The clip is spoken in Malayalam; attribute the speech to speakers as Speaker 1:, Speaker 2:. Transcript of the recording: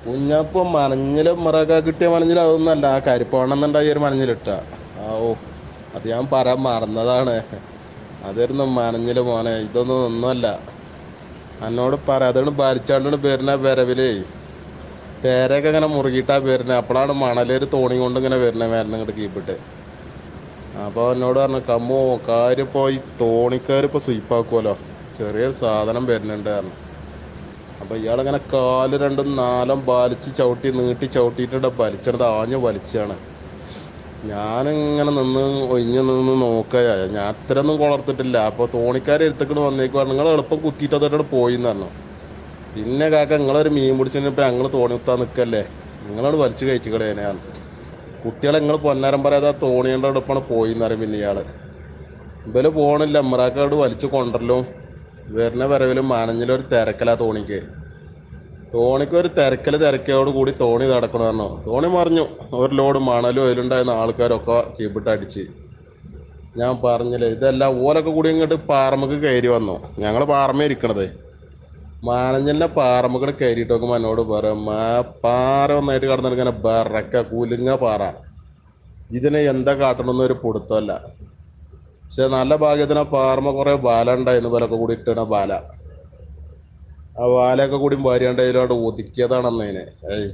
Speaker 1: കുഞ്ഞാപ്പോ മണഞ്ഞില് മറക കിട്ടിയ മണഞ്ഞില് അതൊന്നല്ല ആ കരിപ്പോണെന്നുണ്ടായി ഒരു മണഞ്ഞിലിട്ട. ഓ, അത് ഞാൻ പറയാൻ മറന്നതാണ്. അതായിരുന്നു മണഞ്ഞില് മോനെ, ഇതൊന്നും ഒന്നുമല്ല. എന്നോട് പറ അതുകൊണ്ട് ഭരിച്ചാണ്ടാണ് വരുന്ന വരവിലേ തേരൊക്കെ ഇങ്ങനെ മുറുകിയിട്ടാ വരുന്നത്. അപ്പോഴാണ് മണലേര് തോണി കൊണ്ട് ഇങ്ങനെ വരുന്നത് മേലെ ഇങ്ങോട്ട് കീപ്പിട്ട്. അപ്പോൾ എന്നോട് പറഞ്ഞു കമ്മോ കാര്യം പോയി തോണിക്കാരിപ്പോൾ സ്വീപ്പാക്കുമല്ലോ, ചെറിയൊരു സാധനം വരുന്നുണ്ട് പറഞ്ഞു. അപ്പോൾ ഇയാളിങ്ങനെ കാല് രണ്ടും നാലും വലിച്ച് ചവിട്ടി നീട്ടി ചവിട്ടിയിട്ട് വലിച്ചെടുത്ത് ആഞ്ഞു വലിച്ചാണ്. ഞാനിങ്ങനെ നിന്ന് ഒഴിഞ്ഞ് നിന്ന് നോക്കുക. ഞാൻ അത്രയൊന്നും കൊളർത്തിട്ടില്ല. അപ്പോൾ തോണിക്കാർ എടുത്തിട്ട് വന്നേക്കുവാണ്, നിങ്ങൾ എളുപ്പം കുത്തിയിട്ട് അതോടെ പോയി എന്ന് പറഞ്ഞു. പിന്നെ കാക്ക നിങ്ങളൊരു മീൻ പിടിച്ചപ്പോൾ ഞങ്ങൾ തോണി കുത്താൻ നിൽക്കല്ലേ, നിങ്ങളോട് വലിച്ചു കയറ്റിക്കടേനെയാണ്. കുട്ടികളെ നിങ്ങൾ പൊന്നാരം പറയാതെ ആ തോണിയുടെ അടുപ്പാണ് പോയി എന്നറിയും. പിന്നെ ഇയാള് ഇവര് പോണില്ല, അമ്മറാക്കോട് വലിച്ചു കൊണ്ടല്ലോ. വരുന്ന വരവിലും മാനഞ്ഞിലൊരു തിരക്കലാ തോണിക്ക് ഒരു തിരക്കിയോട് കൂടി തോണി നടക്കണം പറഞ്ഞു. തോണി മറിഞ്ഞു. ഒരു ലോഡ് മണലും അതിലുണ്ടായിരുന്ന ആൾക്കാരൊക്കെ കീപ്പിട്ട് അടിച്ച്. ഞാൻ പറഞ്ഞില്ലേ, ഇതെല്ലാം ഓലൊക്കെ കൂടി ഇങ്ങോട്ട് പാറമക്ക് കയറി വന്നു. ഞങ്ങൾ പാറമേ ഇരിക്കണത്. മാനഞ്ഞലിനെ പാറമക്കൂടെ കയറിയിട്ട് നോക്കുമ്പോൾ എന്നോട് പറയാം, പാറ ഒന്നായിട്ട് കടന്നെടുക്കാനെ ബറക്ക കുലുങ്ങ പാറ. ഇതിനെ എന്താ കാട്ടണമെന്ന് ഒരു പിടുത്തമല്ല. പക്ഷെ നല്ല ഭാഗ്യത്തിന് ആ പാറമ കുറെ ബാല ഉണ്ടായിരുന്നു, ഇവരൊക്കെ കൂടി ഇട്ടണ ബാല. ആ വാലൊക്കെ കൂടി ഭാര്യ ഉണ്ടായതിലോട്ട് ഒതുക്കിയതാണെന്നതിനെ. ഏയ്